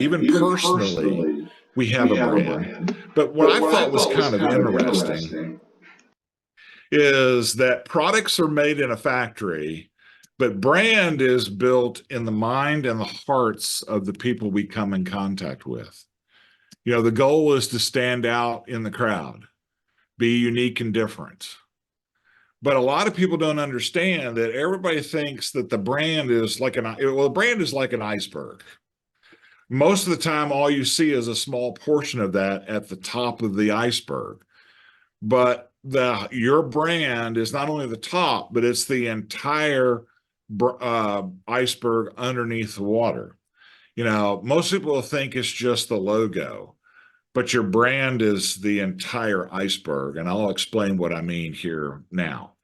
even Even personally, personally, we have we a have a brand. brand. But what But I what I thought was thought was kind of kind of interesting interesting, is that products are made in a factory, but brand is built in the mind and the hearts of the people we come in contact with. The goal is to stand out in the crowd, be unique and different. But a lot of people don't understand that everybody thinks that the brand is like the brand is like an iceberg. Most of the time, all you see is a small portion of that at the top of the iceberg. But your brand is not only the top, but it's the entire iceberg underneath the water. Most people think it's just the logo, but your brand is the entire iceberg, and I'll explain what I mean here now.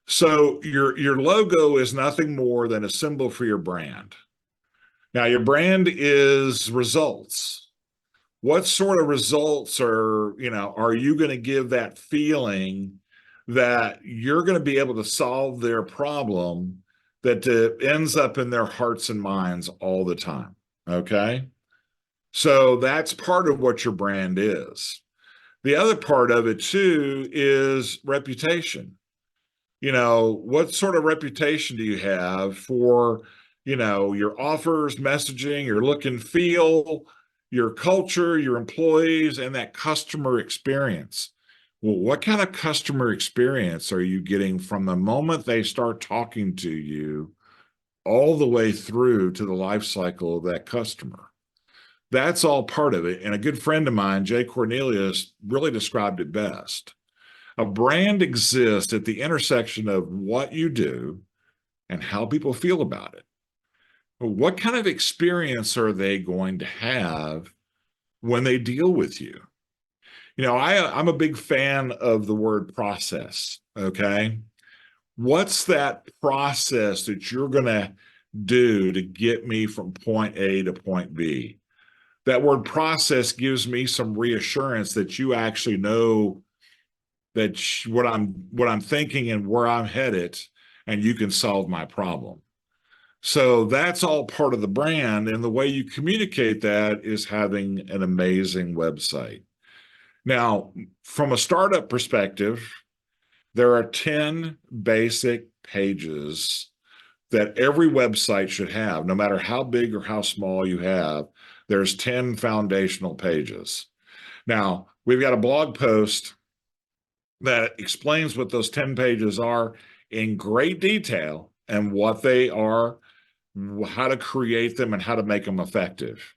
So your logo is nothing more than a symbol for your brand. Now, your brand is results. What sort of results are you going to give that feeling that you're going to be able to solve their problem that ends up in their hearts and minds all the time? Okay. So that's part of what your brand is. The other part of it too is reputation. What sort of reputation do you have for, your offers, messaging, your look and feel, your culture, your employees, and that customer experience? Well, what kind of customer experience are you getting from the moment they start talking to you all the way through to the life cycle of that customer? That's all part of it. And a good friend of mine, Jay Cornelius, really described it best. A brand exists at the intersection of what you do and how people feel about it. What kind of experience are they going to have when they deal with you? I'm a big fan of the word process. Okay. What's that process that you're going to do to get me from point A to point B? That word process gives me some reassurance that you actually know that what I'm thinking and where I'm headed, and you can solve my problem. So that's all part of the brand, and the way you communicate that is having an amazing website. Now, from a startup perspective, there are 10 basic pages that every website should have, no matter how big or how small you have. There's 10 foundational pages. Now, we've got a blog post that explains what those 10 pages are in great detail and what they are, how to create them, and how to make them effective.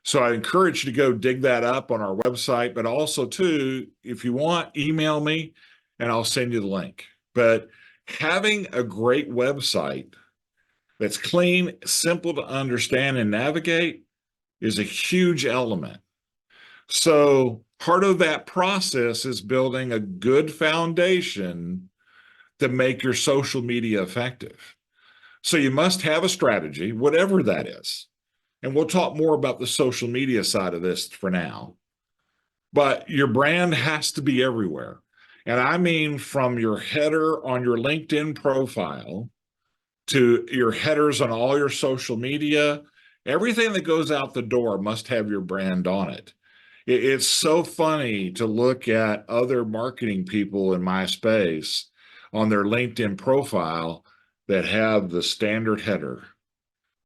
So I encourage you to go dig that up on our website, but also too, if you want, email me and I'll send you the link. But having a great website that's clean, simple to understand and navigate is a huge element. So part of that process is building a good foundation to make your social media effective. So you must have a strategy, whatever that is. And we'll talk more about the social media side of this for now. But your brand has to be everywhere. And I mean from your header on your LinkedIn profile to your headers on all your social media, everything that goes out the door must have your brand on it. It's so funny to look at other marketing people in my space on their LinkedIn profile that have the standard header.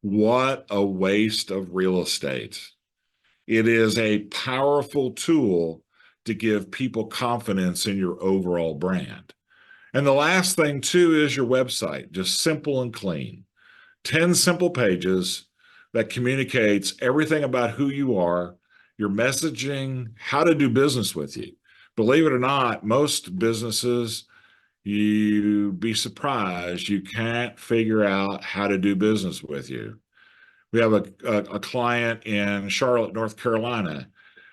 What a waste of real estate. It is a powerful tool to give people confidence in your overall brand. And the last thing, too, is your website, just simple and clean. 10 simple pages that communicates everything about who you are, your messaging, how to do business with you. Believe it or not, most businesses, you'd be surprised, you can't figure out how to do business with you. We have a client in Charlotte, North Carolina.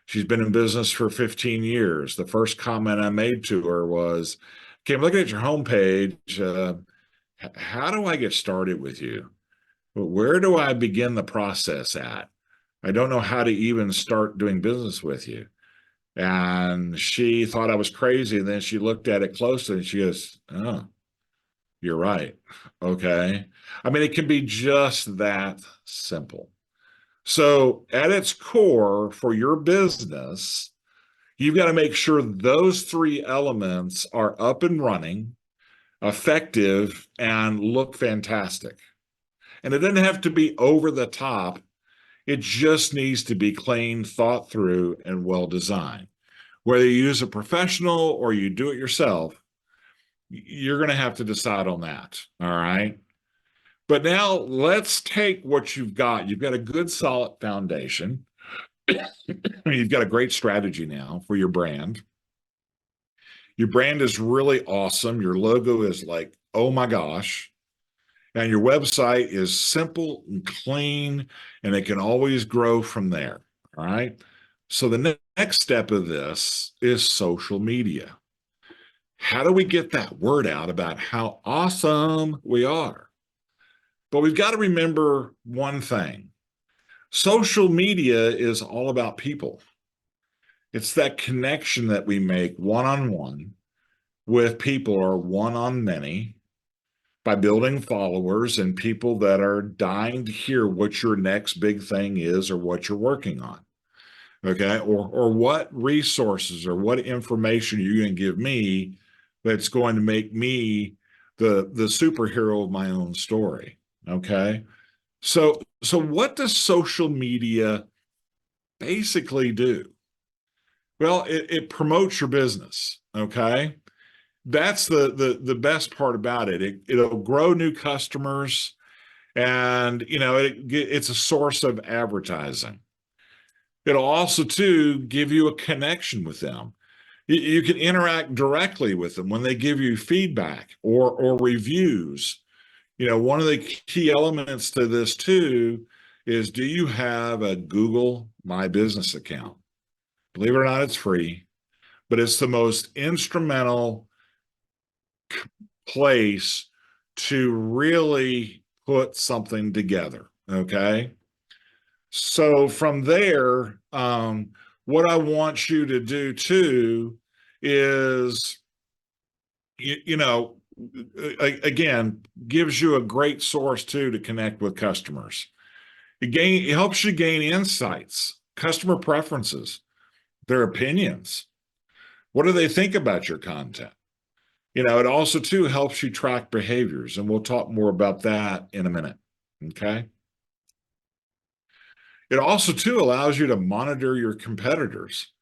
She's been in business for 15 years. The first comment I made to her was, okay, I'm looking at your homepage. How do I get started with you? Where do I begin the process at? I don't know how to even start doing business with you. And she thought I was crazy. And then she looked at it closely and she goes, oh, you're right. Okay. I mean, it can be just that simple. So at its core for your business, you've got to make sure those three elements are up and running, effective, and look fantastic. And it doesn't have to be over the top. It just needs to be clean, thought through, and well designed. Whether you use a professional or you do it yourself, you're going to have to decide on that. All right. But now let's take what you've got. You've got a good, solid foundation. You've got a great strategy now for your brand. Your brand is really awesome. Your logo is like, oh my gosh. And your website is simple and clean, and it can always grow from there. All right. So the next step of this is social media. How do we get that word out about how awesome we are? But we've got to remember one thing. Social media is all about people. It's that connection that we make one-on-one with people or one on many by building followers and people that are dying to hear what your next big thing is or what you're working on. Okay. Or what resources or what information are you going to give me that's going to make me the superhero of my own story. Okay. So what does social media basically do? Well, it promotes your business. Okay. That's the best part about it. It'll grow new customers, and it's a source of advertising. It'll also too give you a connection with them. You can interact directly with them when they give you feedback or reviews. One of the key elements to this too is, do you have a Google My Business account? Believe it or not, it's free, but it's the most instrumental place to really put something together. Okay. So from there, what I want you to do too is, again, gives you a great source too to connect with customers. It helps you gain insights, customer preferences, their opinions. What do they think about your content? It also too helps you track behaviors, and we'll talk more about that in a minute. Okay. It also too allows you to monitor your competitors.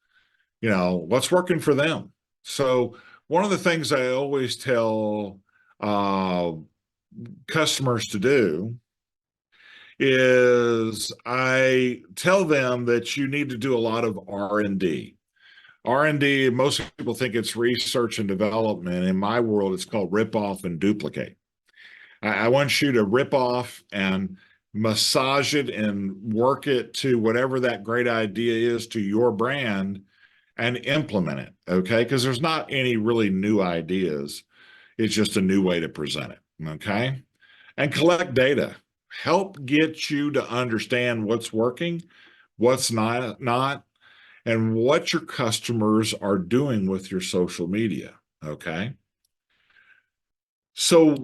What's working for them. So one of the things I always tell uh, customers to do is I tell them that you need to do a lot of R&D. R&D, most people think it's research and development. In my world, it's called rip off and duplicate. I want you to rip off and massage it and work it to whatever that great idea is to your brand and implement it. Okay. Because there's not any really new ideas. It's just a new way to present it. Okay. And collect data. Help get you to understand what's working, what's not, and what your customers are doing with your social media. Okay. So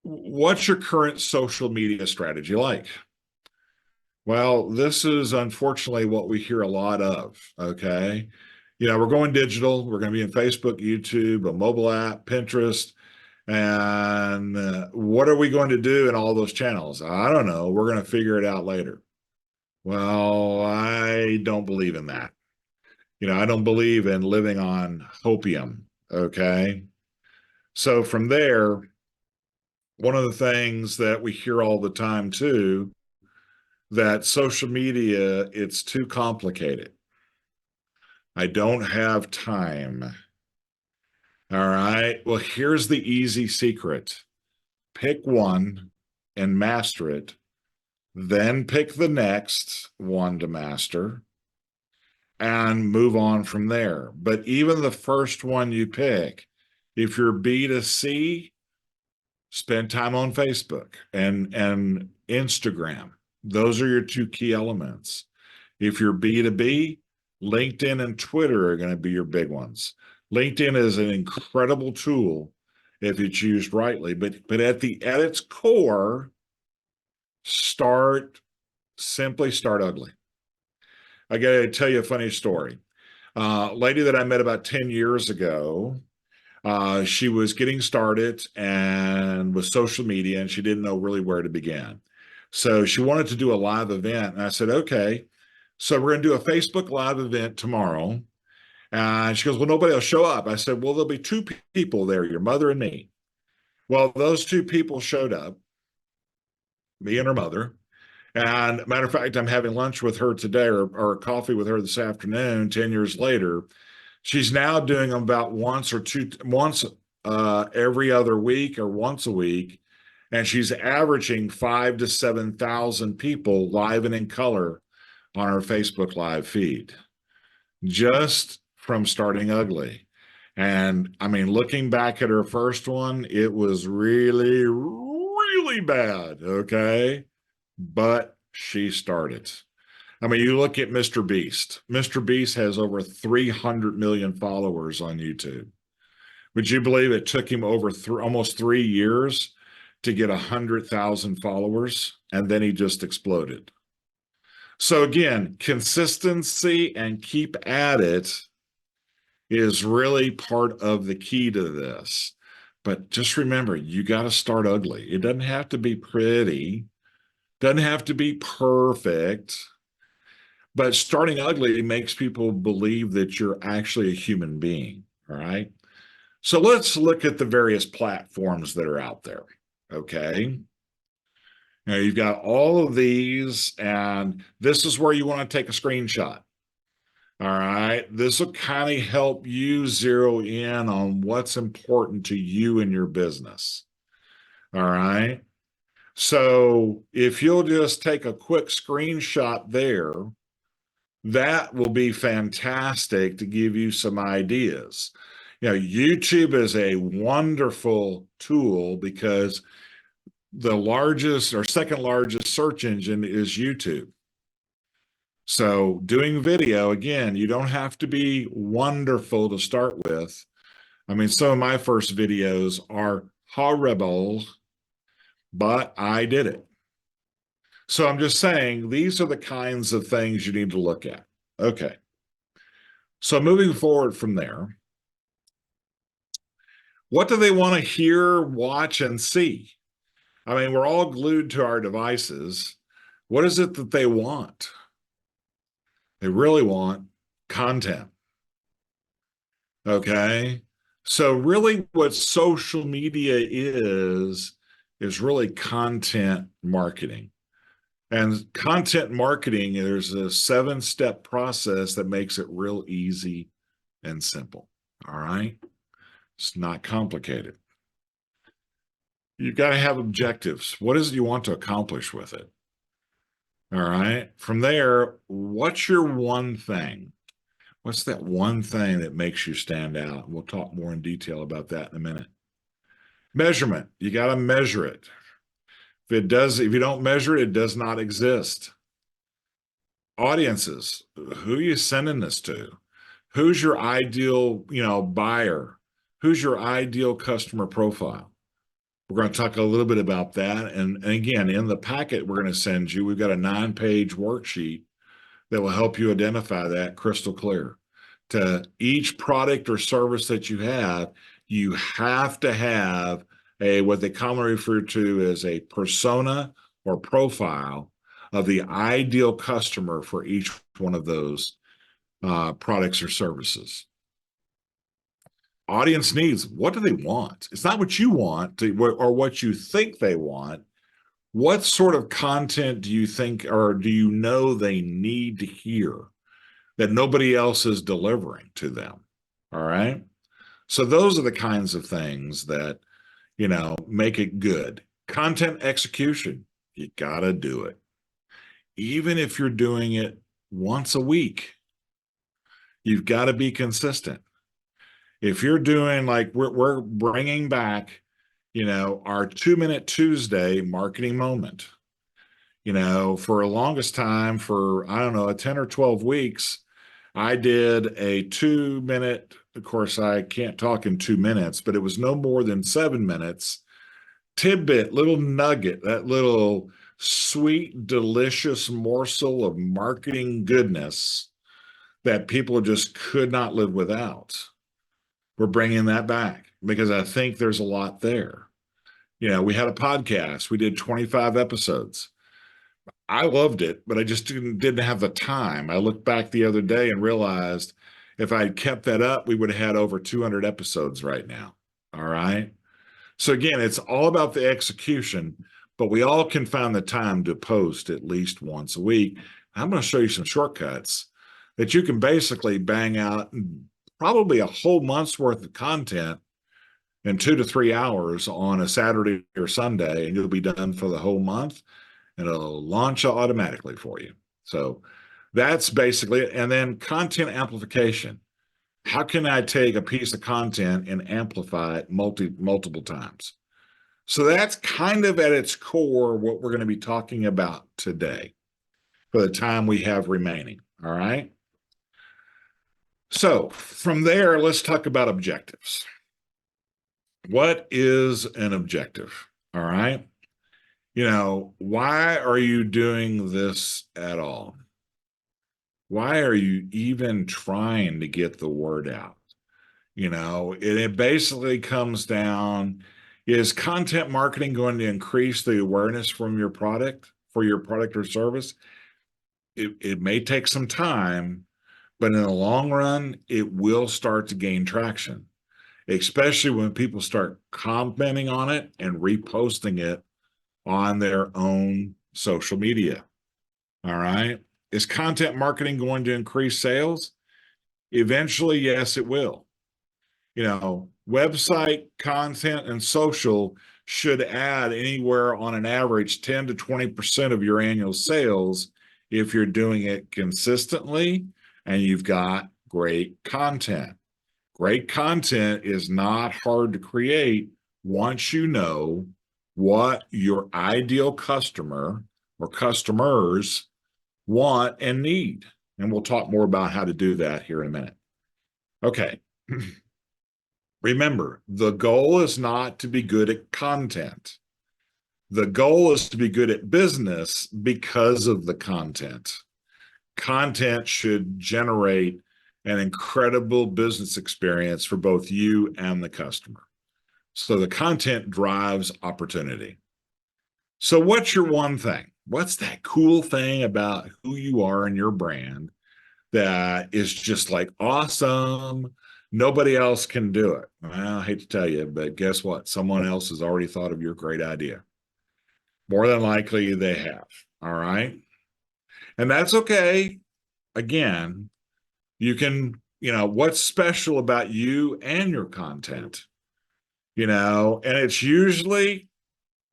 what's your current social media strategy like? Well, this is unfortunately what we hear a lot of. Okay. We're going digital. We're going to be in Facebook, YouTube, a mobile app, Pinterest. And what are we going to do in all those channels? I don't know. We're going to figure it out later. Well, I don't believe in that. I don't believe in living on hopium. Okay. So from there, one of the things that we hear all the time too, that social media, it's too complicated. I don't have time. All right. Well, here's the easy secret. Pick one and master it. Then pick the next one to master and move on from there. But even the first one you pick, if you're B2C, spend time on Facebook and Instagram. Those are your two key elements. If you're B2B, LinkedIn and Twitter are going to be your big ones. LinkedIn is an incredible tool if it's used rightly, but at its core, start Simply start ugly. I got to tell you a funny story. Lady that I met about 10 years ago, she was getting started and with social media, and she didn't know really where to begin. So she wanted to do a live event. And I said, okay, so we're going to do a Facebook live event tomorrow. And she goes, well, nobody will show up. I said, well, there'll be two people there, your mother and me. Well, those two people showed up, me and her mother. And matter of fact, I'm having lunch with her today or coffee with her this afternoon, 10 years later. She's now doing them about once every other week or once a week. And she's averaging 5,000 to 7,000 people live and in color on her Facebook live feed just from starting ugly. And I mean, looking back at her first one, it was really, really bad. Okay. But she started. I mean, you look at Mr. Beast. Mr. Beast has over 300 million followers on YouTube. Would you believe it took him over almost 3 years to get 100,000 followers? And then he just exploded. So again, consistency and keep at it is really part of the key to this. But just remember, you got to start ugly. It doesn't have to be pretty, doesn't have to be perfect, but starting ugly makes people believe that you're actually a human being. All right. So let's look at the various platforms that are out there. Okay. Now you've got all of these, and this is where you want to take a screenshot. All right. This will kind of help you zero in on what's important to you and your business. All right. So if you'll just take a quick screenshot there, that will be fantastic to give you some ideas. You know, YouTube is a wonderful tool because the largest or second largest search engine is YouTube. So doing video, again, you don't have to be wonderful to start with. I mean, some of my first videos are horrible, but I did it. So I'm just saying, these are the kinds of things you need to look at. Okay. So moving forward from there, what do they want to hear, watch, and see? I mean, we're all glued to our devices. What is it that they want? They really want content. Okay. So really what social media is really content marketing. And content marketing, there's a 7-step process that makes it real easy and simple. All right. It's not complicated. You've got to have objectives. What is it you want to accomplish with it? All right. From there, what's your one thing? What's that one thing that makes you stand out? We'll talk more in detail about that in a minute. Measurement. You got to measure it. If you don't measure it, it does not exist. Audiences. Who are you sending this to? Who's your ideal, buyer? Who's your ideal customer profile? We're going to talk a little bit about that. And again, in the packet we're going to send you, we've got a 9-page worksheet that will help you identify that crystal clear. To each product or service that you have to have what they commonly refer to as a persona or profile of the ideal customer for each one of those products or services. Audience needs, what do they want? It's not what you want or what you think they want. What sort of content do you think or do you know they need to hear that nobody else is delivering to them? All right. So those are the kinds of things that, make it good. Content execution, you got to do it. Even if you're doing it once a week, you've got to be consistent. If you're doing like we're bringing back, our 2-Minute Tuesday marketing moment, for the longest time, for, I don't know, 10 or 12 weeks, I did a 2-minute, of course, I can't talk in 2 minutes, but it was no more than 7 minutes, tidbit, little nugget, that little sweet, delicious morsel of marketing goodness that people just could not live without. We're bringing that back because I think there's a lot there. We had a podcast. We did 25 episodes. I loved it, but I just didn't have the time. I looked back the other day and realized if I had kept that up, we would have had over 200 episodes right now. All right. So again, it's all about the execution, but we all can find the time to post at least once a week. I'm going to show you some shortcuts that you can basically bang out probably a whole month's worth of content in 2 to 3 hours on a Saturday or Sunday, and you'll be done for the whole month, and it'll launch automatically for you. So that's basically it. And then content amplification. How can I take a piece of content and amplify it multiple times? So that's kind of at its core what we're going to be talking about today for the time we have remaining. All right. So from there, let's talk about objectives. What is an objective? All right. Why are you doing this at all? Why are you even trying to get the word out? It basically comes down, is content marketing going to increase the awareness for your product or service? It may take some time, but in the long run, it will start to gain traction, especially when people start commenting on it and reposting it on their own social media. All right. Is content marketing going to increase sales? Eventually, yes, it will. Website content and social should add anywhere on an average 10 to 20% of your annual sales if you're doing it consistently and you've got great content. Great content is not hard to create once you know what your ideal customer or customers want and need. And we'll talk more about how to do that here in a minute. Okay. Remember, the goal is not to be good at content. The goal is to be good at business because of the content. Content should generate an incredible business experience for both you and the customer. So the content drives opportunity. So what's your one thing? What's that cool thing about who you are and your brand that is just like awesome? Nobody else can do it. Well, I hate to tell you, but guess what? Someone else has already thought of your great idea. More than likely they have. All right. And that's okay. Again, you can, what's special about you and your content, and it's usually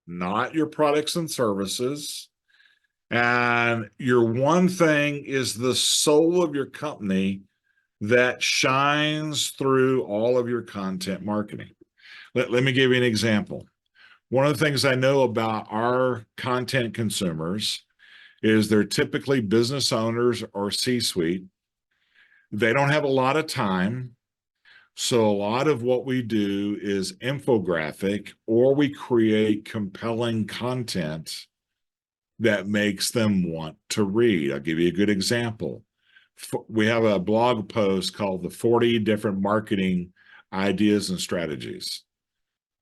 not your products and services. And your one thing is the soul of your company that shines through all of your content marketing. Let me give you an example. One of the things I know about our content consumers is they're typically business owners or C-suite. They don't have a lot of time. So a lot of what we do is infographic, or we create compelling content that makes them want to read. I'll give you a good example. We have a blog post called the 40 different marketing ideas and strategies.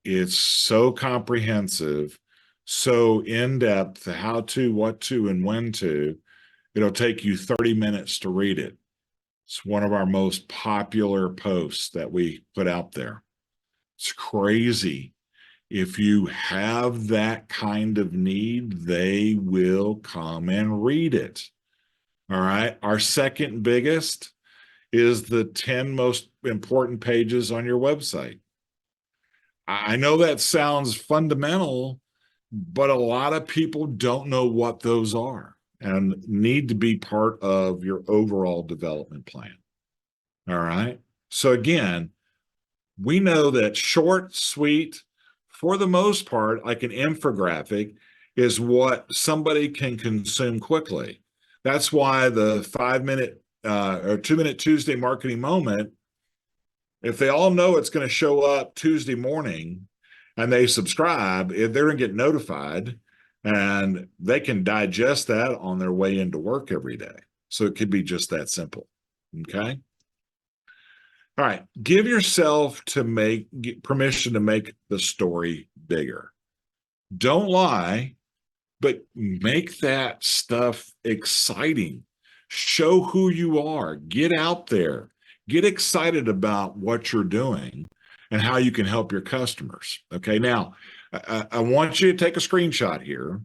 It's so comprehensive, so in-depth, how to, what to, and when to. It'll take you 30 minutes to read it. It's one of our most popular posts that we put out there. It's crazy. If you have that kind of need, they will come and read it. All right. Our second biggest is the 10 most important pages on your website. I know that sounds fundamental, but a lot of people don't know what those are and need to be part of your overall development plan. All right. So again, we know that short, sweet, for the most part, like an infographic, is what somebody can consume quickly. That's why the 5-minute or 2-minute Tuesday marketing moment, if they all know it's going to show up Tuesday morning and they subscribe, they're going to get notified and they can digest that on their way into work every day. So it could be just that simple. Okay. All right. Give yourself permission to make the story bigger. Don't lie, but make that stuff exciting. Show who you are. Get out there. Get excited about what you're doing and how you can help your customers. Okay. Now, I want you to take a screenshot here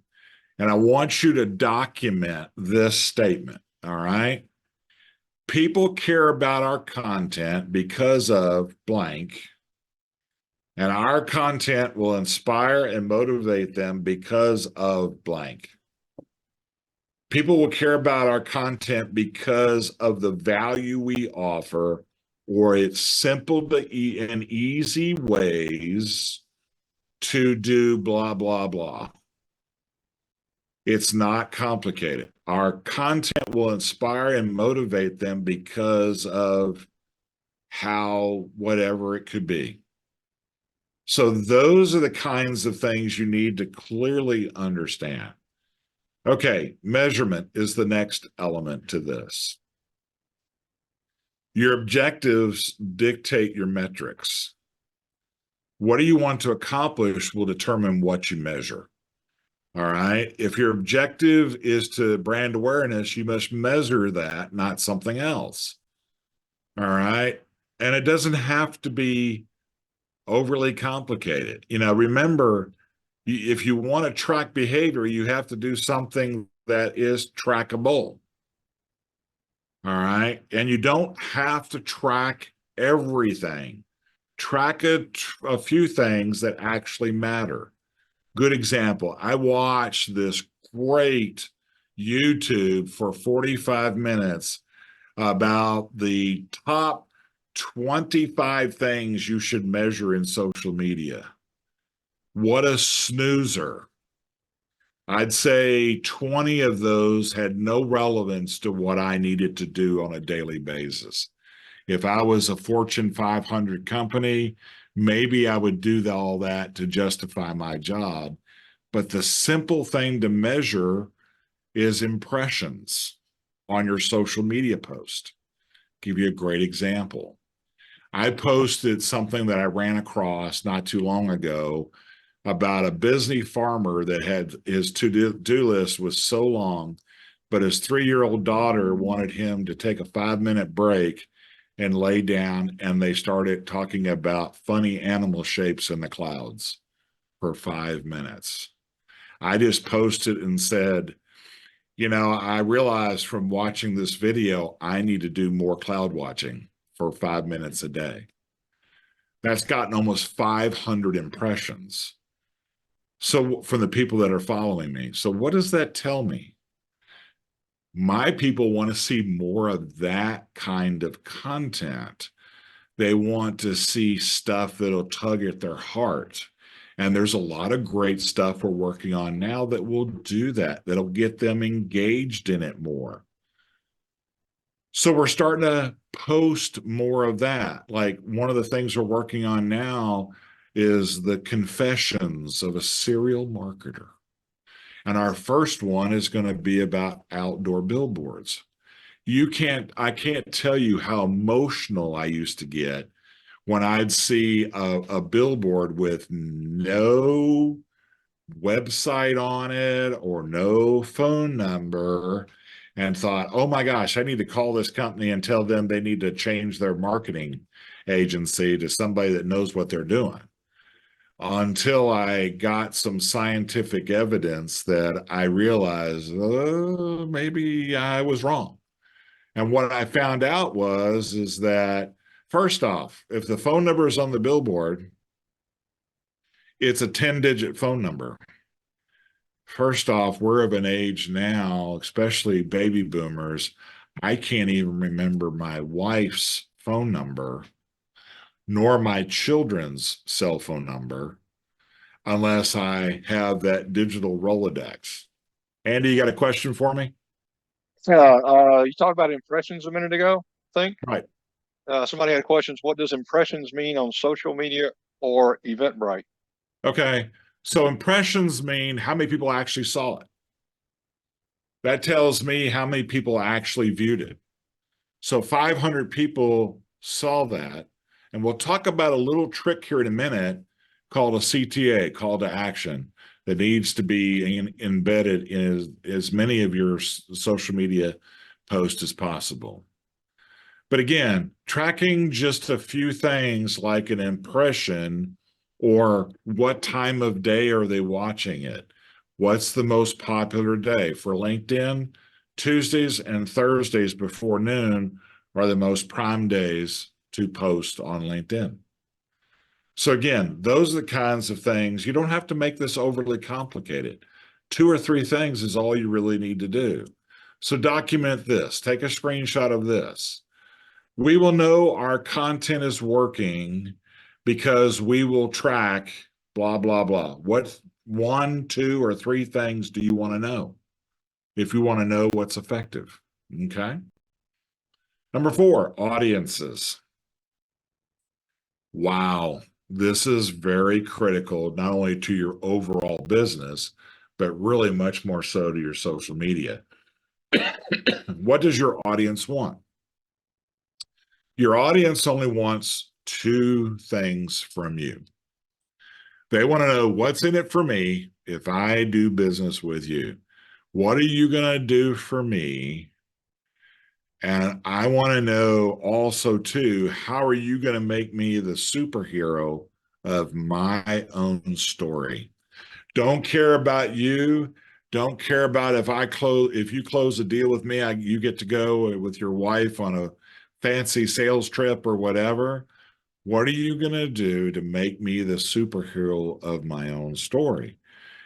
and I want you to document this statement. All right. People care about our content because of blank, and our content will inspire and motivate them because of blank. People will care about our content because of the value we offer, or it's simple and easy ways to do blah, blah, blah. It's not complicated. Our content will inspire and motivate them because of how, whatever it could be. So those are the kinds of things you need to clearly understand. Okay, measurement is the next element to this. Your objectives dictate your metrics. What do you want to accomplish will determine what you measure. All right. If your objective is to brand awareness, you must measure that, not something else. All right. And it doesn't have to be overly complicated. Remember, if you want to track behavior, you have to do something that is trackable. All right. And you don't have to track everything. Track a few things that actually matter. Good example. I watched this great YouTube for 45 minutes about the top 25 things you should measure in social media. What a snoozer. I'd say 20 of those had no relevance to what I needed to do on a daily basis. If I was a Fortune 500 company, maybe I would do all that to justify my job. But the simple thing to measure is impressions on your social media post. Give you a great example. I posted something that I ran across not too long ago about a busy farmer that had his to-do list was so long, but his 3-year-old daughter wanted him to take a 5-minute break and lay down, and they started talking about funny animal shapes in the clouds for 5 minutes. I just posted and said, I realized from watching this video, I need to do more cloud watching for 5 minutes a day. That's gotten almost 500 impressions. So from the people that are following me. So what does that tell me? My people want to see more of that kind of content. They want to see stuff that'll tug at their heart. And there's a lot of great stuff we're working on now that will do that, that'll get them engaged in it more. So we're starting to post more of that. Like one of the things we're working on now is the confessions of a serial marketer. And our first one is going to be about outdoor billboards. I can't tell you how emotional I used to get when I'd see a billboard with no website on it or no phone number and thought, oh my gosh, I need to call this company and tell them they need to change their marketing agency to somebody that knows what they're doing. Until I got some scientific evidence that I realized, maybe I was wrong. And what I found out is that first off, if the phone number is on the billboard, it's a 10-digit phone number. First off, we're of an age now, especially baby boomers, I can't even remember my wife's phone number, nor my children's cell phone number, unless I have that digital Rolodex. Andy, you got a question for me? You talked about impressions a minute ago, I think. Right. Somebody had questions. What does impressions mean on social media or Eventbrite? Okay. So impressions mean how many people actually saw it. That tells me how many people actually viewed it. So 500 people saw that. And we'll talk about a little trick here in a minute called a CTA, call to action, that needs to be embedded in as many of your social media posts as possible. But again, tracking just a few things like an impression or what time of day are they watching it? What's the most popular day? For LinkedIn, Tuesdays and Thursdays before noon are the most prime days to post on LinkedIn. So again, those are the kinds of things. You don't have to make this overly complicated. 2 or 3 things is all you really need to do. So document this. Take a screenshot of this. We will know our content is working because we will track blah, blah, blah. What 1, 2, or 3 things do you want to know if you want to know what's effective? Okay. Number 4, audiences. Wow. This is very critical, not only to your overall business, but really much more so to your social media. What does your audience want? Your audience only wants 2 things from you. They want to know what's in it for me if I do business with you. What are you going to do for me? And I want to know also, too, how are you going to make me the superhero of my own story? Don't care about you. Don't care about if you close a deal with me, you get to go with your wife on a fancy sales trip or whatever. What are you going to do to make me the superhero of my own story?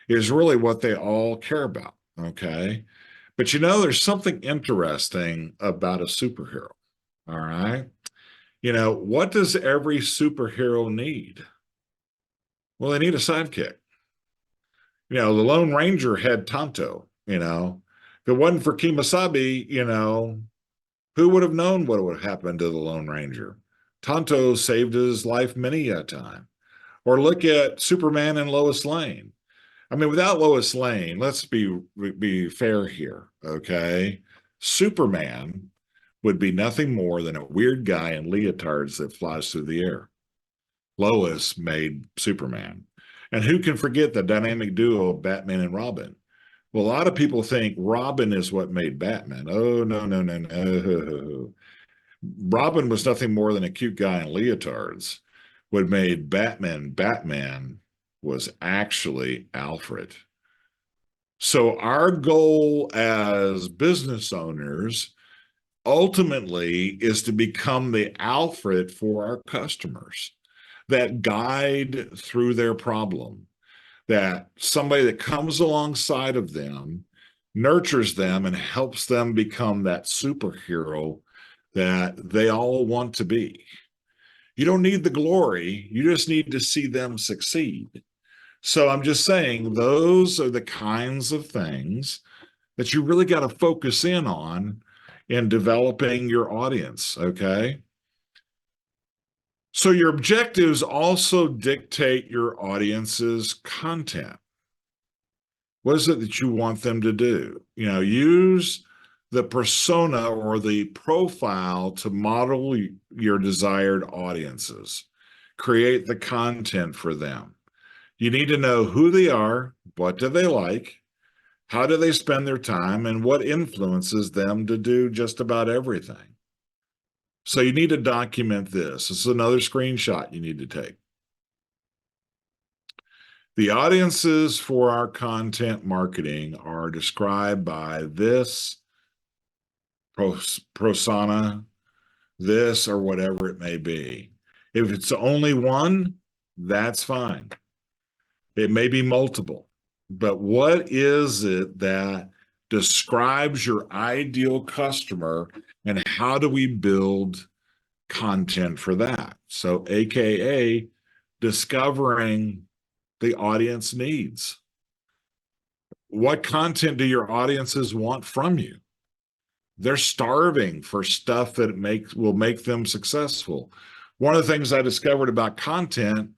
Is really what they all care about. Okay. But there's something interesting about a superhero. All right. What does every superhero need? Well, they need a sidekick. The Lone Ranger had Tonto. If it wasn't for Kemosabe, who would have known what would happen to the Lone Ranger? Tonto saved his life many a time. Or look at Superman and Lois Lane. I mean, without Lois Lane, let's be fair here, okay? Superman would be nothing more than a weird guy in leotards that flies through the air. Lois made Superman. And who can forget the dynamic duo of Batman and Robin? Well, a lot of people think Robin is what made Batman. Oh, no, no, no, no. Robin was nothing more than a cute guy in leotards. What made Batman was actually Alfred. So our goal as business owners ultimately is to become the Alfred for our customers, that guide through their problem, that somebody that comes alongside of them, nurtures them, and helps them become that superhero that they all want to be. You don't need the glory. You just need to see them succeed. So I'm just saying those are the kinds of things that you really got to focus in on in developing your audience, okay? So your objectives also dictate your audience's content. What is it that you want them to do? Use the persona or the profile to model your desired audiences. Create the content for them. You need to know who they are, what do they like, how do they spend their time, and what influences them to do just about everything. So you need to document this. This is another screenshot you need to take. The audiences for our content marketing are described by this persona, this, or whatever it may be. If it's only one, that's fine. It may be multiple, but what is it that describes your ideal customer, and how do we build content for that? So, AKA discovering the audience needs. What content do your audiences want from you? They're starving for stuff that will make them successful. One of the things I discovered about content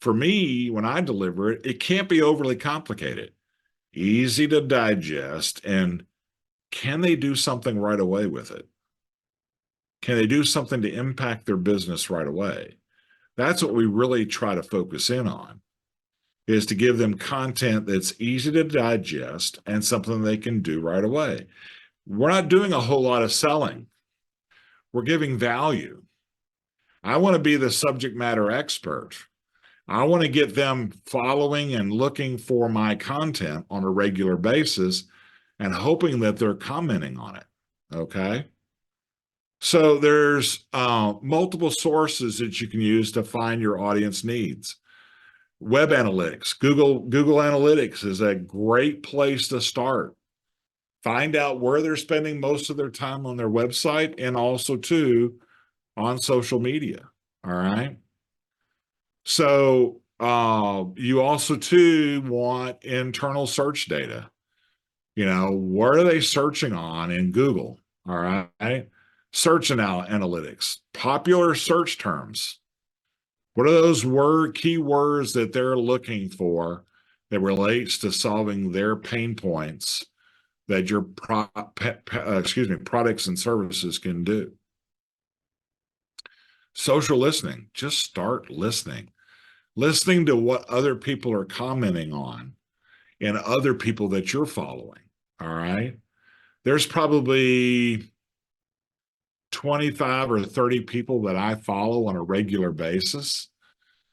For me, when I deliver it, it can't be overly complicated, easy to digest, and can they do something right away with it? Can they do something to impact their business right away? That's what we really try to focus in on, is to give them content that's easy to digest and something they can do right away. We're not doing a whole lot of selling. We're giving value. I want to be the subject matter expert. I want to get them following and looking for my content on a regular basis and hoping that they're commenting on it. Okay. So there's multiple sources that you can use to find your audience needs. Web analytics, Google Analytics is a great place to start. Find out where they're spending most of their time on their website and also too on social media. All right. So you also too want internal search data. You know, what are they searching on in Google? All right. Search analytics, popular search terms. What are those keywords that they're looking for that relates to solving their pain points that your products and services can do? Social listening, just start listening. Listening to what other people are commenting on and other people that you're following. All right. There's probably 25 or 30 people that I follow on a regular basis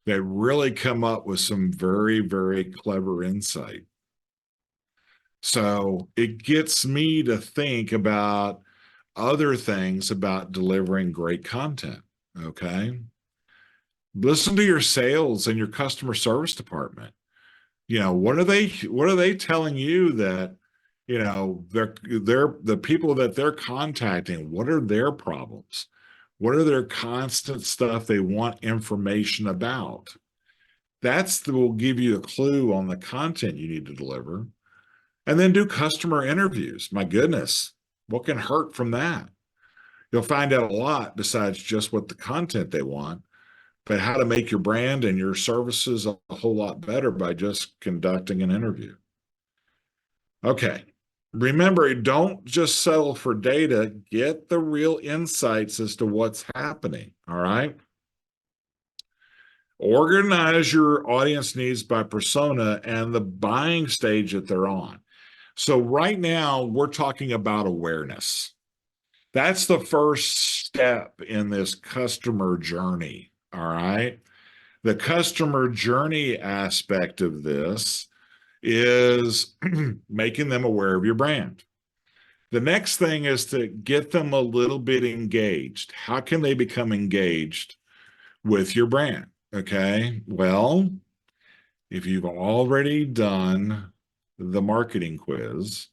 that really come up with some very, very clever insight. So it gets me to think about other things about delivering great content. Okay. Listen to your sales and your customer service department. You know, what are they telling you that, you know, they're the people that they're contacting, what are their problems? What are their constant stuff they want information about? Will give you a clue on the content you need to deliver. And then do customer interviews. My goodness, what can hurt from that? You'll find out a lot besides just what the content they want, but how to make your brand and your services a whole lot better by just conducting an interview. Okay. Remember, don't just settle for data, get the real insights as to what's happening. All right. Organize your audience needs by persona and the buying stage that they're on. So, right now, we're talking about awareness. That's the first step in this customer journey. All right. The customer journey aspect of this is making them aware of your brand. The next thing is to get them a little bit engaged. How can they become engaged with your brand? Okay. Well, if you've already done the marketing quiz,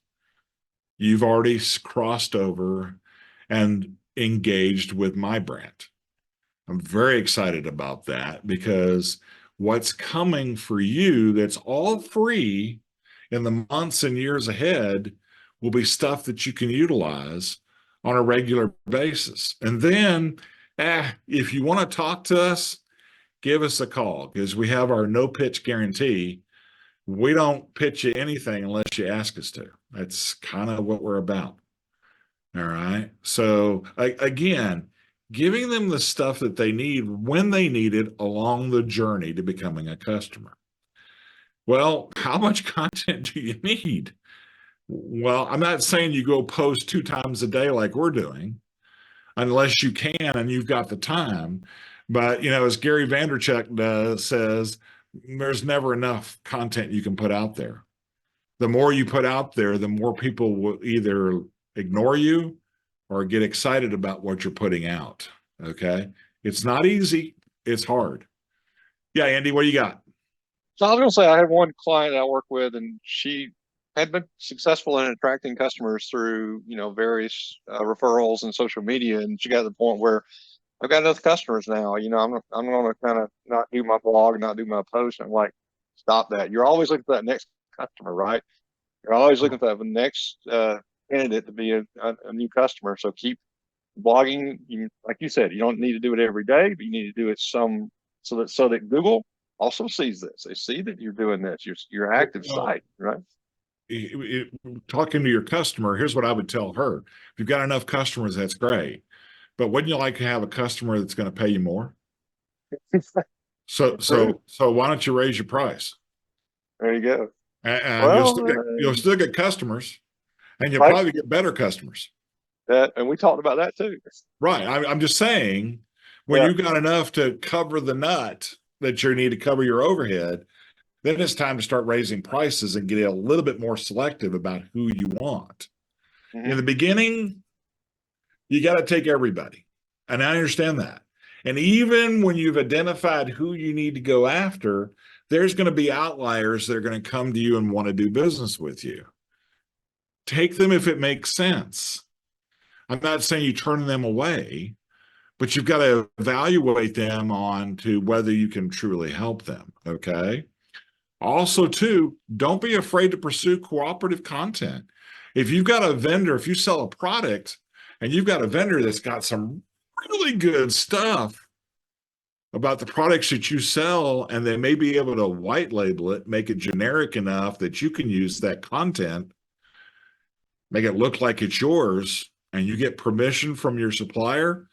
you've already crossed over and engaged with my brand. I'm very excited about that because what's coming for you that's all free in the months and years ahead will be stuff that you can utilize on a regular basis. And then, if you want to talk to us, give us a call because we have our no pitch guarantee. We don't pitch you anything unless you ask us to. That's kind of what we're about. All right. So again, giving them the stuff that they need when they need it along the journey to becoming a customer. Well, how much content do you need? Well, I'm not saying you go post 2 times a day like we're doing, unless you can and you've got the time. But, you know, as Gary Vaynerchuk says, there's never enough content you can put out there. The more you put out there, the more people will either ignore you or get excited about what you're putting out. Okay. It's not easy. It's hard. Yeah, Andy, what do you got? So I was gonna say I had one client I work with, and she had been successful in attracting customers through, various referrals and social media, and she got to the point where I've got enough customers now. I'm gonna kind of not do my blog, not do my post. I'm like, stop that. You're always looking for that next customer, right? You're always looking for that next candidate to be a new customer. So keep blogging. Like you said, you don't need to do it every day, but you need to do it so that Google also sees this. They see that you're doing this. You're active Well, site, right? talking to your customer, here's what I would tell her. If you've got enough customers, that's great. But wouldn't you like to have a customer that's going to pay you more? So, True. why don't you raise your price? There you go. And Well, you'll still get customers, and you'll right. probably get better customers. That, and we talked about that too. Right. I'm just saying, when Yeah. you've got enough to cover the nut that you need to cover your overhead, then it's time to start raising prices and get a little bit more selective about who you want. In the Hmm. beginning, you got to take everybody. And I understand that. And even when you've identified who you need to go after, there's going to be outliers that are going to come to you and want to do business with you. Take them if it makes sense. I'm not saying you turn them away, but you've got to evaluate them on to whether you can truly help them. Okay. Also, too, don't be afraid to pursue cooperative content. If you've got a vendor, if you sell a product and you've got a vendor that's got some really good stuff about the products that you sell, and they may be able to white label it, make it generic enough that you can use that content, make it look like it's yours, and you get permission from your supplier,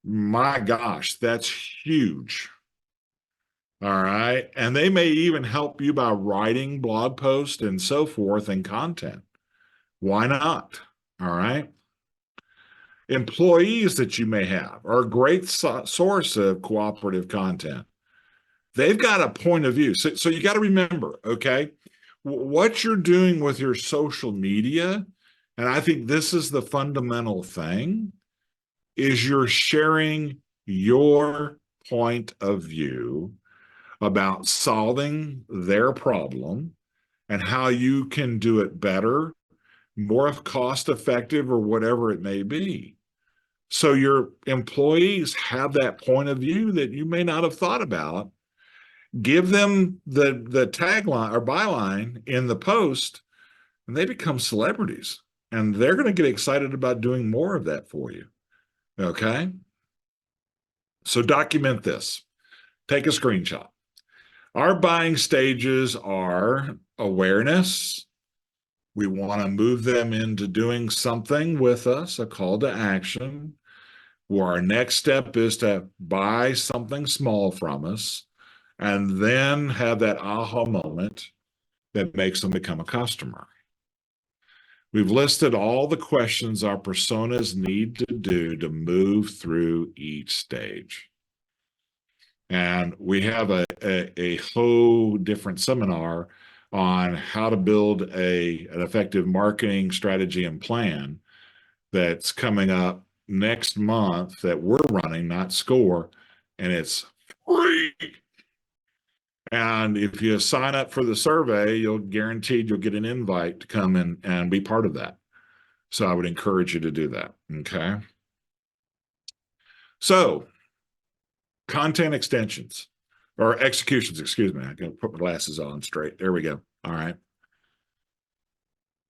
my gosh, that's huge. All right. And they may even help you by writing blog posts and so forth and content. Why not? All right. Employees that you may have are a great source of cooperative content. They've got a point of view. So you got to remember, okay, what you're doing with your social media, and I think this is the fundamental thing, is you're sharing your point of view about solving their problem and how you can do it better, more cost effective, or whatever it may be. So your employees have that point of view that you may not have thought about. Give them the tagline or byline in the post, and they become celebrities. And they're going to get excited about doing more of that for you. Okay. So document this. Take a screenshot. Our buying stages are awareness. We want to move them into doing something with us, a call to action, where our next step is to buy something small from us and then have that aha moment that makes them become a customer. We've listed all the questions our personas need to do to move through each stage. And we have a whole different seminar on how to build an effective marketing strategy and plan that's coming up next month that we're running, not SCORE, and it's free. And if you sign up for the survey, you'll guaranteed you'll get an invite to come in and be part of that. So I would encourage you to do that. Okay. So content extensions or executions, excuse me. I can put my glasses on straight. There we go. All right.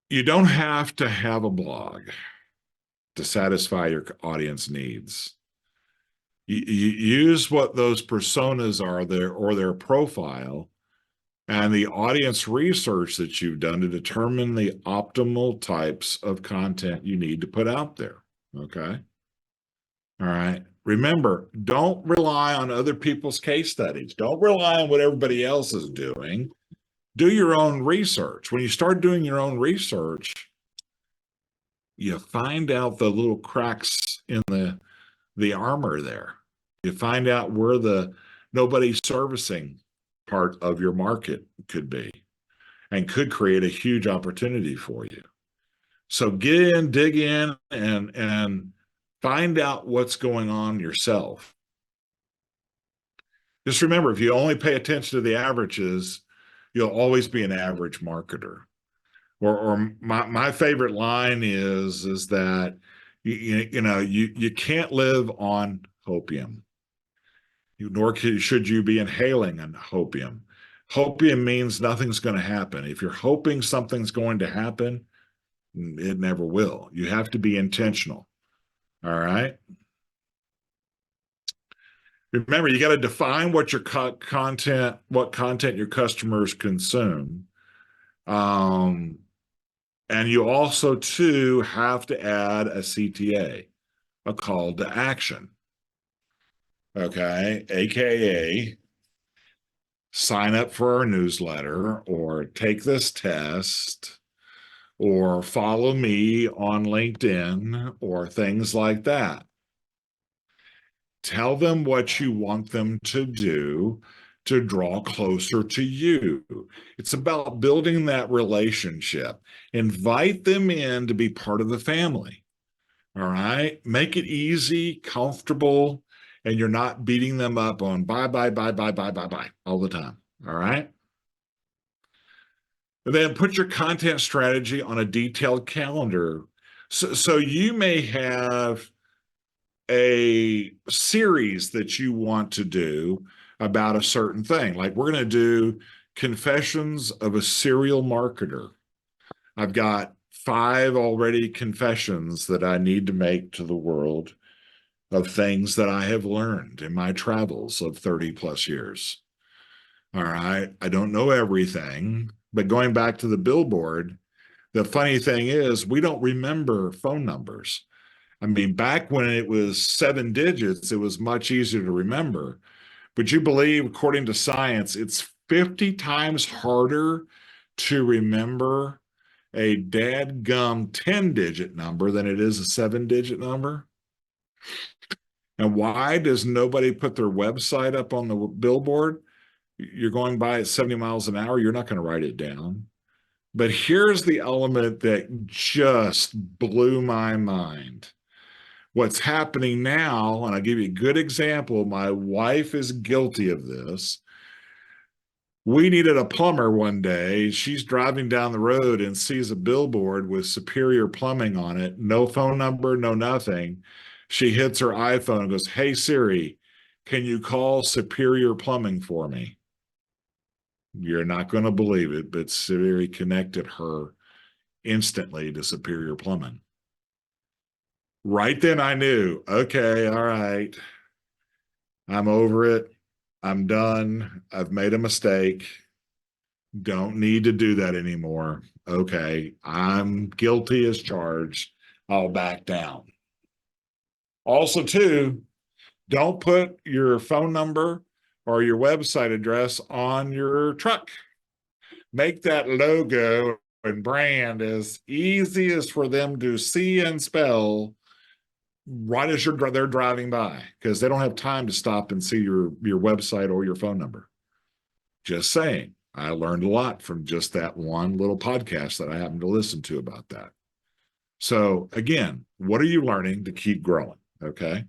You don't have to have a blog to satisfy your audience needs. You use what those personas are there or their profile and the audience research that you've done to determine the optimal types of content you need to put out there. Okay. All right. Remember, don't rely on other people's case studies. Don't rely on what everybody else is doing. Do your own research. When you start doing your own research, you find out the little cracks in the armor there. You find out where the nobody's servicing part of your market could be and could create a huge opportunity for you. So get in, dig in, and find out what's going on yourself. Just remember, if you only pay attention to the averages, you'll always be an average marketer. Or my favorite line is that you can't live on hopium, nor should you be inhaling an hopium. Hopium means nothing's going to happen. If you're hoping something's going to happen, it never will. You have to be intentional. All right. Remember, you got to define what your content, what content your customers consume. And you also too have to add a CTA, a call to action. Okay, AKA sign up for our newsletter or take this test or follow me on LinkedIn or things like that. Tell them what you want them to do to draw closer to you. It's about building that relationship. Invite them in to be part of the family. All right. Make it easy, comfortable, and you're not beating them up on bye, bye, bye, bye, bye, bye, bye all the time. All right. And then put your content strategy on a detailed calendar. So you may have a series that you want to do about a certain thing. Like we're going to do confessions of a serial marketer. I've got 5 already confessions that I need to make to the world of things that I have learned in my travels of 30 plus years. All right. I don't know everything, but going back to the billboard, the funny thing is we don't remember phone numbers. I mean, back when it was 7 digits, it was much easier to remember. But you believe, according to science, it's 50 times harder to remember a dadgum 10-digit number than it is a 7-digit number? And why does nobody put their website up on the billboard? You're going by at 70 miles an hour, you're not going to write it down. But here's the element that just blew my mind. What's happening now, and I'll give you a good example, my wife is guilty of this. We needed a plumber one day. She's driving down the road and sees a billboard with Superior Plumbing on it, no phone number, no nothing. She hits her iPhone and goes, "Hey Siri, can you call Superior Plumbing for me?" You're not going to believe it, but Siri connected her instantly to Superior Plumbing. Right then I knew, okay, all right, I'm over it. I'm done. I've made a mistake. Don't need to do that anymore. Okay, I'm guilty as charged. I'll back down. Also, too, don't put your phone number or your website address on your truck. Make that logo and brand as easy as for them to see and spell right as they're driving by, because they don't have time to stop and see your website or your phone number. Just saying. I learned a lot from just that one little podcast that I happened to listen to about that. So again, what are you learning to keep growing? Okay.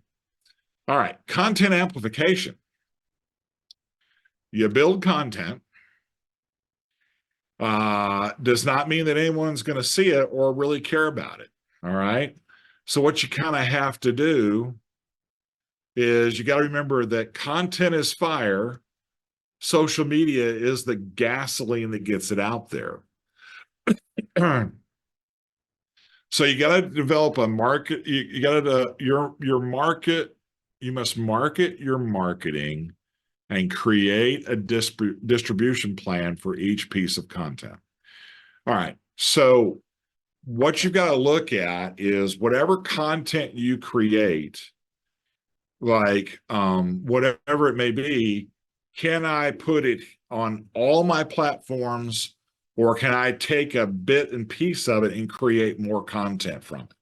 All right. Content amplification. You build content. Does not mean that anyone's going to see it or really care about it. All right. So what you kind of have to do is you got to remember that content is fire. Social media is the gasoline that gets it out there. So you got to develop a market. You got to your market. You must market your marketing and create a distribution plan for each piece of content. All right. So what you've got to look at is whatever content you create, like whatever it may be, can I put it on all my platforms, or can I take a bit and piece of it and create more content from it?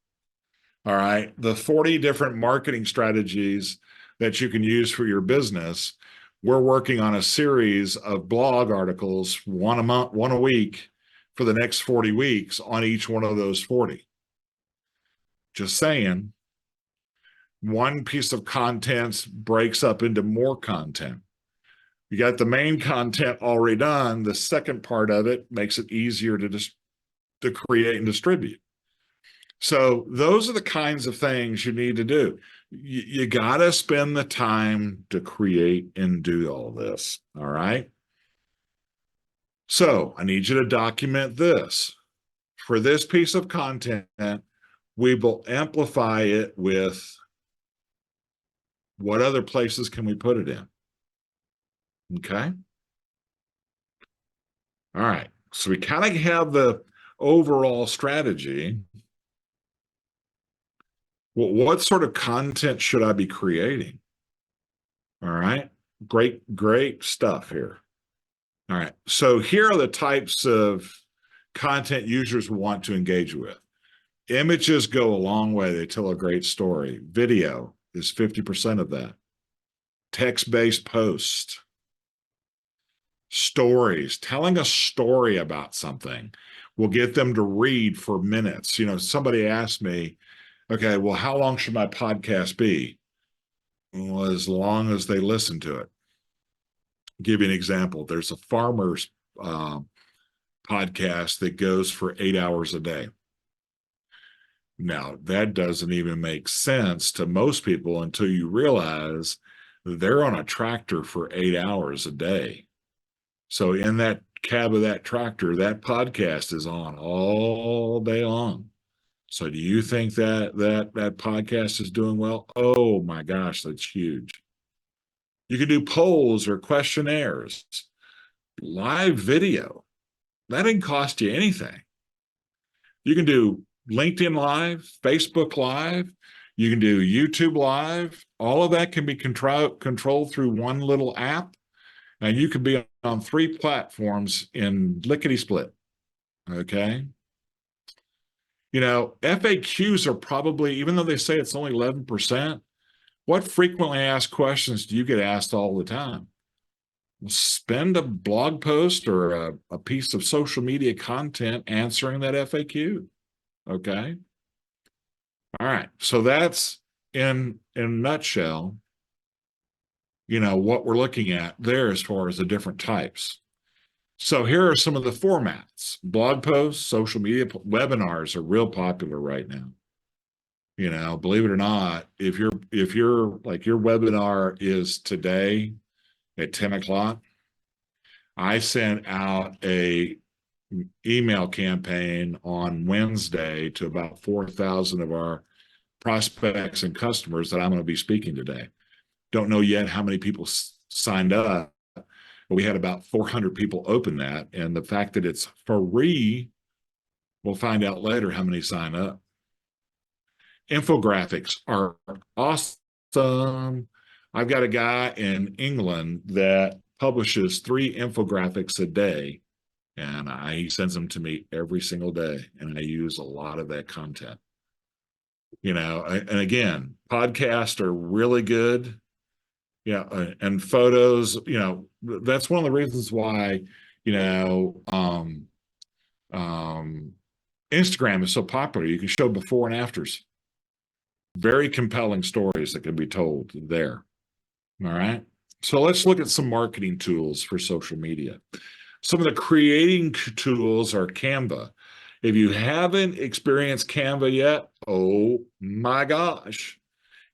All right. The 40 different marketing strategies that you can use for your business. We're working on a series of blog articles, one a month, one a week, for the next 40 weeks on each one of those 40. Just saying, one piece of content breaks up into more content. You got the main content already done. The second part of it makes it easier to create and distribute. So those are the kinds of things you need to do. You got to spend the time to create and do all this. All right. So I need you to document this. For this piece of content, we will amplify it with What other places can we put it in? Okay. All right. So we kind of have the overall strategy. Well, what sort of content should I be creating? All right. Great stuff here. All right. So here are the types of content users want to engage with. Images go a long way. They tell a great story. Video is 50% of that. Text-based posts, stories, telling a story about something will get them to read for minutes. You know, somebody asked me, okay, well, how long should my podcast be? Well, as long as they listen to it. I'll give you an example. There's a farmer's podcast that goes for 8 hours a day. Now, that doesn't even make sense to most people until you realize they're on a tractor for 8 hours a day. So in that cab of that tractor, that podcast is on all day long. So do you think that podcast is doing well? Oh my gosh, that's huge. You can do polls or questionnaires, live video. That didn't cost you anything. You can do LinkedIn Live, Facebook Live, you can do YouTube Live. All of that can be controlled through one little app, and you can be on 3 platforms in lickety split. Okay. You know, FAQs are probably, even though they say it's only 11%, what frequently asked questions do you get asked all the time? Spend a blog post or a piece of social media content answering that FAQ. Okay. All right. So that's in a nutshell, you know, what we're looking at there as far as the different types. So here are some of the formats. Blog posts, social media, webinars are real popular right now. You know, believe it or not, if you're like your webinar is today at 10 o'clock, I sent out a email campaign on Wednesday to about 4,000 of our prospects and customers that I'm going to be speaking today. Don't know yet how many people signed up, but we had about 400 people open that. And the fact that it's free, we'll find out later how many sign up. Infographics are awesome. I've got a guy in England that publishes 3 infographics a day, and he sends them to me every single day, and I use a lot of that content. You know, and again, podcasts are really good. Yeah, and photos, you know, that's one of the reasons why, you know, Instagram is so popular. You can show before and afters. Very compelling stories that can be told there. All right. So let's look at some marketing tools for social media. Some of the creating tools are Canva. If you haven't experienced Canva yet, oh my gosh.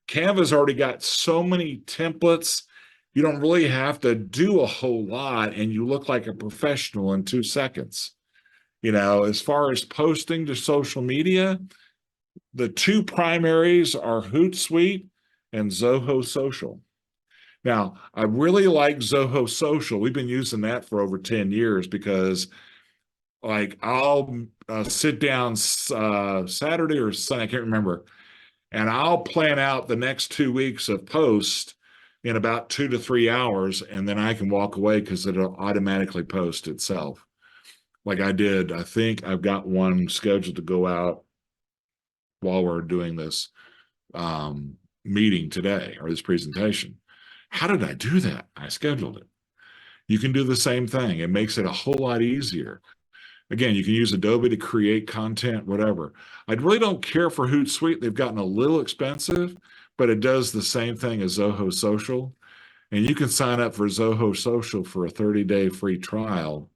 Canva's already got so many templates. You don't really have to do a whole lot, and you look like a professional in 2 seconds. You know, as far as posting to social media, the 2 primaries are Hootsuite and Zoho Social. Now, I really like Zoho Social. We've been using that for over 10 years because, like, I'll sit down Saturday or Sunday, I can't remember, and I'll plan out the next 2 weeks of post in about 2 to 3 hours, and then I can walk away because it'll automatically post itself. Like I did, I think I've got one scheduled to go out while we're doing this meeting today or this presentation. How did I do that? I scheduled it. You can do the same thing. It makes it a whole lot easier. Again, you can use Adobe to create content, whatever. I really don't care for Hootsuite. They've gotten a little expensive, but it does the same thing as Zoho Social. And you can sign up for Zoho Social for a 30-day free trial.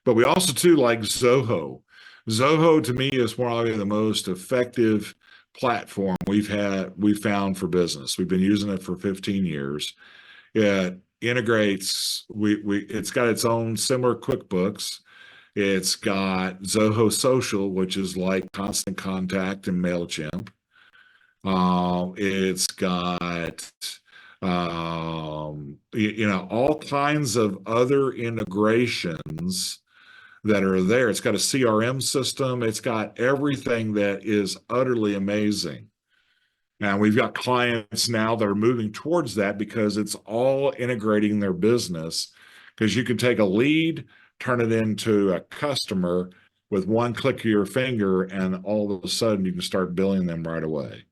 But we also too like Zoho. Zoho to me is probably the most effective platform we've found for business. We've been using it for 15 years. It integrates, it's got its own similar QuickBooks. It's got Zoho Social, which is like Constant Contact and MailChimp. It's got, all kinds of other integrations that are there. It's got a CRM system. It's got everything that is utterly amazing. Now we've got clients now that are moving towards that because it's all integrating their business. Because you can take a lead, turn it into a customer with one click of your finger, and all of a sudden you can start billing them right away.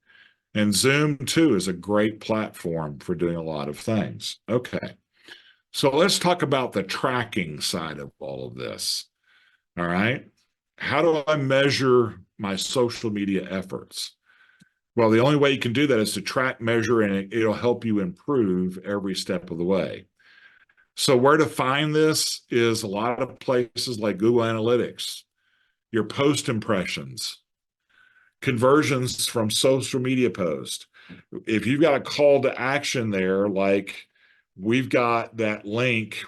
And Zoom too is a great platform for doing a lot of things. Okay. So let's talk about the tracking side of all of this. All right. How do I measure my social media efforts? Well, the only way you can do that is to track, measure, and it'll help you improve every step of the way. So where to find this is a lot of places like Google Analytics, your post impressions, conversions from social media posts. If you've got a call to action there, like we've got that link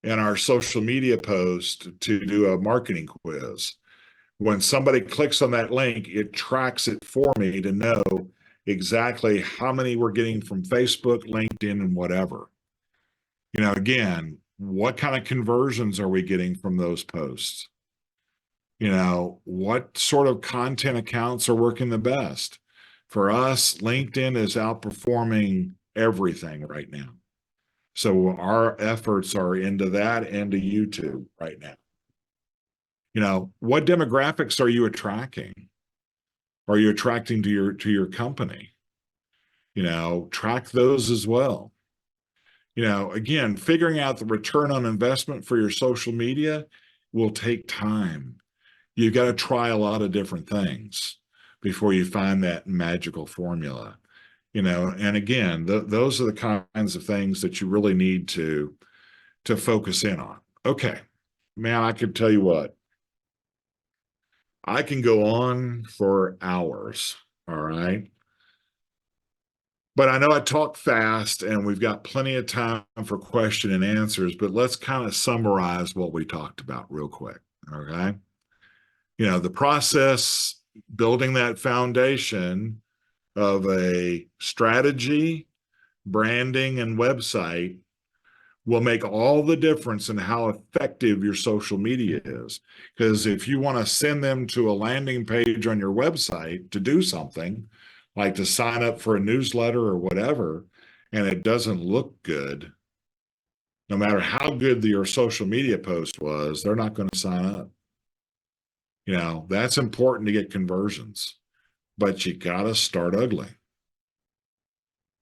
in our social media post to do a marketing quiz. When somebody clicks on that link, it tracks it for me to know exactly how many we're getting from Facebook, LinkedIn, and whatever. Again, what kind of conversions are we getting from those posts? What sort of content accounts are working the best? For us, LinkedIn is outperforming everything right now. So our efforts are into that and to YouTube right now. What demographics are you attracting? Are you attracting to your company? Track those as well. Again, figuring out the return on investment for your social media will take time. You've got to try a lot of different things before you find that magical formula. And again, those are the kinds of things that you really need to focus in on. Okay, man, I could tell you what, I can go on for hours. All right. But I know I talk fast and we've got plenty of time for question and answers, but let's kind of summarize what we talked about real quick. Okay. The process, building that foundation of a strategy, branding, and website will make all the difference in how effective your social media is. Because if you want to send them to a landing page on your website to do something, like to sign up for a newsletter or whatever, and it doesn't look good, no matter how good your social media post was, they're not going to sign up. That's important to get conversions, but you got to start ugly.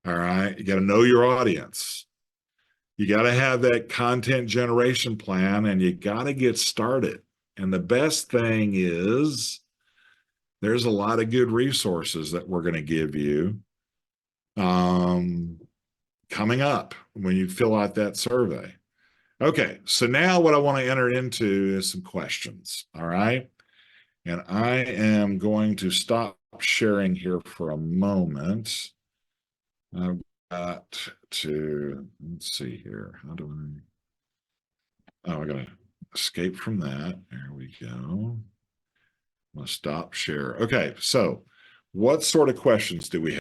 All right. You got to know your audience. You got to have that content generation plan, and you got to get started. And the best thing is there's a lot of good resources that we're going to give you coming up when you fill out that survey. Okay, so now what I want to enter into is some questions. All right. And I am going to stop sharing here for a moment. I've got to, let's see here. How do I gotta escape from that. There we go. I'm gonna stop share. Okay, so what sort of questions do we have?